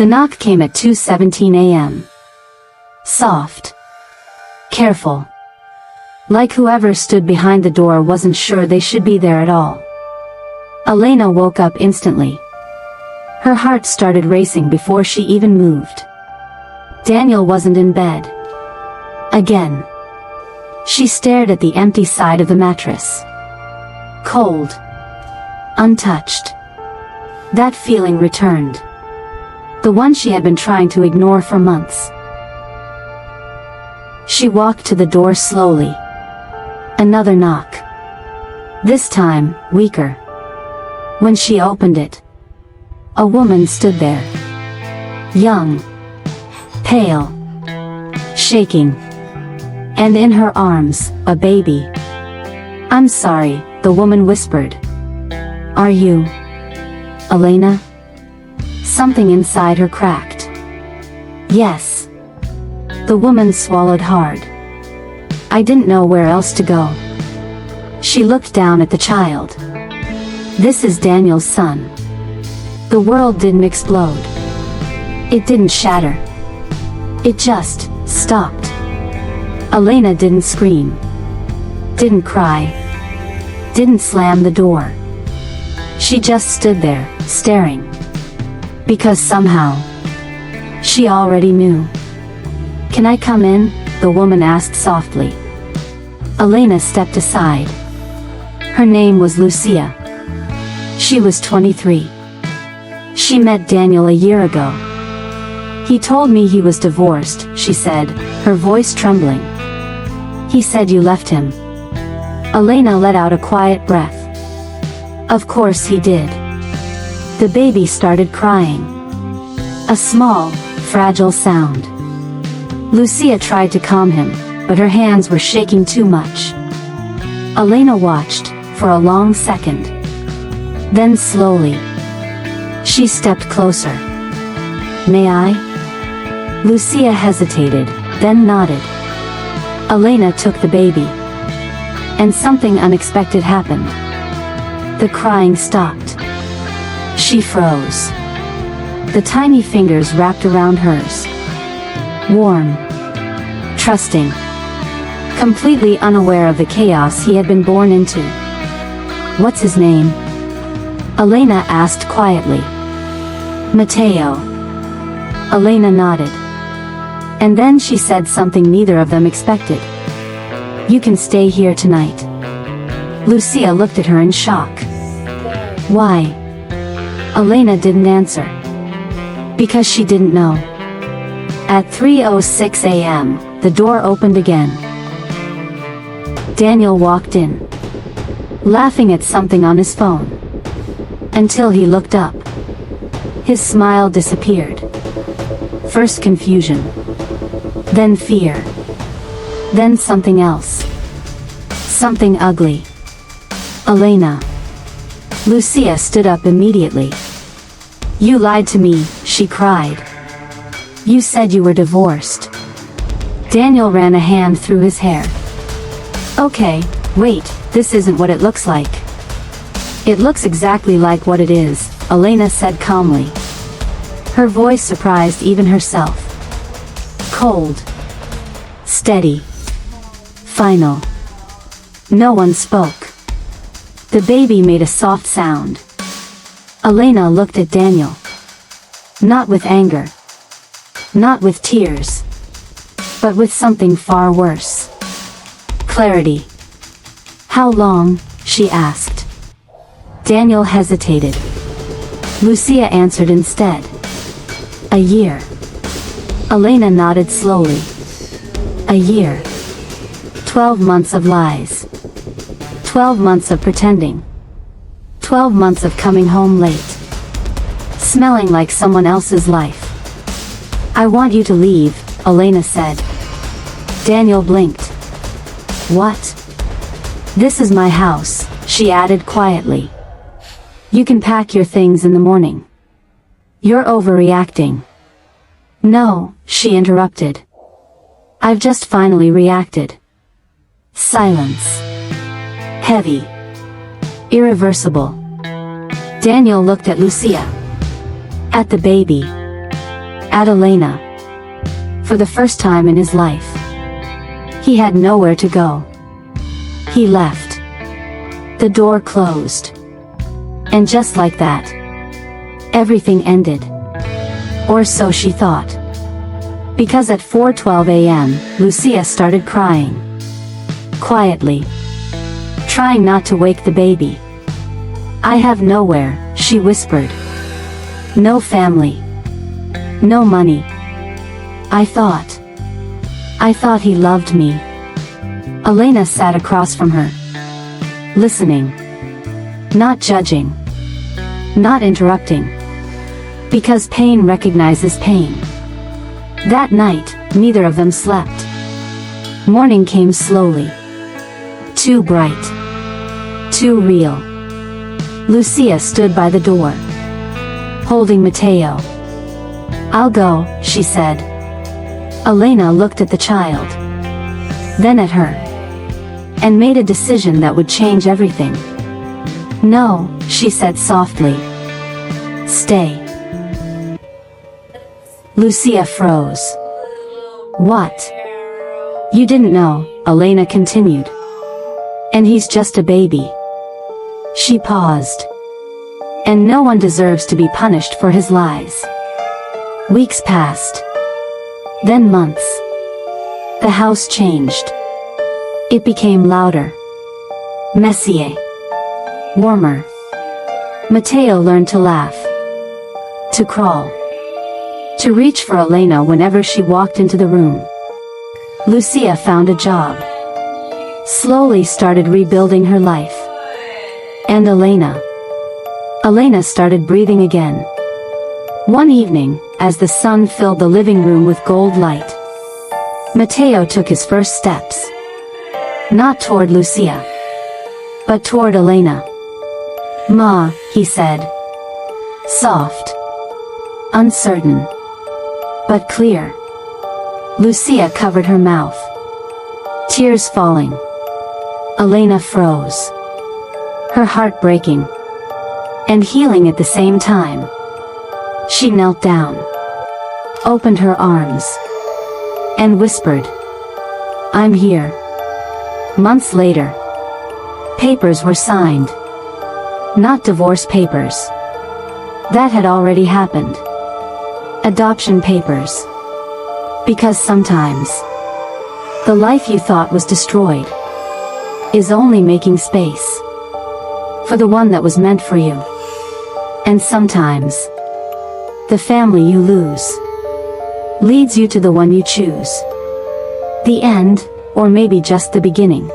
The knock came at 2:17 a.m. Soft. Careful. Like whoever stood behind the door wasn't sure they should be there at all. Elena woke up instantly. Her heart started racing before she even moved. Daniel wasn't in bed. Again. She stared at the empty side of the mattress. Cold. Untouched. That feeling returned. The one she had been trying to ignore for months. She walked to the door slowly. Another knock. This time, weaker. When she opened it, a woman stood there. Young. Pale. Shaking. And in her arms, a baby. "I'm sorry," the woman whispered. "Are you Elena?" Something inside her cracked. "Yes." The woman swallowed hard. "I didn't know where else to go." She looked down at the child. "This is Daniel's son." The world didn't explode. It didn't shatter. It just stopped. Elena didn't scream. Didn't cry. Didn't slam the door. She just stood there, staring. Because somehow, she already knew. "Can I come in?" the woman asked softly. Elena stepped aside. Her name was Lucia. She was 23. She met Daniel a year ago. "He told me he was divorced," she said, her voice trembling. "He said you left him." Elena let out a quiet breath. "Of course he did." The baby started crying. A small, fragile sound. Lucia tried to calm him, but her hands were shaking too much. Elena watched, for a long second. Then slowly, she stepped closer. "May I?" Lucia hesitated, then nodded. Elena took the baby. And something unexpected happened. The crying stopped. She froze. The tiny fingers wrapped around hers. Warm. Trusting. Completely unaware of the chaos he had been born into. "What's his name?" Elena asked quietly. "Matteo." Elena nodded. And then she said something neither of them expected. "You can stay here tonight." Lucia looked at her in shock. "Why?" Elena didn't answer. Because she didn't know. At 3:06 a.m., the door opened again. Daniel walked in, laughing at something on his phone. Until he looked up. His smile disappeared. First confusion. Then fear. Then something else. Something ugly. "Elena." Lucia stood up immediately. "You lied to me," she cried. "You said you were divorced." Daniel ran a hand through his hair. "Okay, wait, this isn't what it looks like." "It looks exactly like what it is," Elena said calmly. Her voice surprised even herself. Cold. Steady. Final. No one spoke. The baby made a soft sound. Elena looked at Daniel. Not with anger. Not with tears. But with something far worse. Clarity. "How long?" she asked. Daniel hesitated. Lucia answered instead. "A year." Elena nodded slowly. "A year. 12 months of lies. 12 months of pretending. 12 months of coming home late. Smelling like someone else's life." "I want you to leave," Elena said. Daniel blinked. "What?" "This is my house," she added quietly. "You can pack your things in the morning." "You're overreacting." "No," she interrupted. "I've just finally reacted." Silence. Heavy. Irreversible. Daniel looked at Lucia. At the baby. at Elena. For the first time in his life, he had nowhere to go. He left. The door closed. And just like that, everything ended. Or so she thought. Because at 4:12 a.m., Lucia started crying. Quietly. Trying not to wake the baby. "I have nowhere," she whispered. "No family. No money. I thought he loved me." Elena sat across from her. Listening. Not judging. Not interrupting. Because pain recognizes pain. That night, neither of them slept. Morning came slowly. Too bright. Too real. Lucia stood by the door, holding Matteo. "I'll go," she said. Elena looked at the child, then at her, and made a decision that would change everything. "No," she said softly. "Stay." Lucia froze. "What? You didn't know," Elena continued. "And he's just a baby." She paused. "And no one deserves to be punished for his lies." Weeks passed. Then months. The house changed. It became louder. Messier. Warmer. Matteo learned to laugh. To crawl. To reach for Elena whenever she walked into the room. Lucia found a job. Slowly started rebuilding her life. And Elena started breathing again. One evening, as the sun filled the living room with gold light, Matteo took his first steps. Not toward Lucia, but toward Elena. "Ma," he said. Soft. Uncertain. But clear. Lucia covered her mouth. Tears falling. Elena froze. Her heart breaking. And healing at the same time. She knelt down. Opened her arms. And whispered, "I'm here." Months later. Papers were signed. Not divorce papers. That had already happened. Adoption papers. Because sometimes, the life you thought was destroyed is only making space for the one that was meant for you. And sometimes, the family you lose leads you to the one you choose. The end, or maybe just the beginning.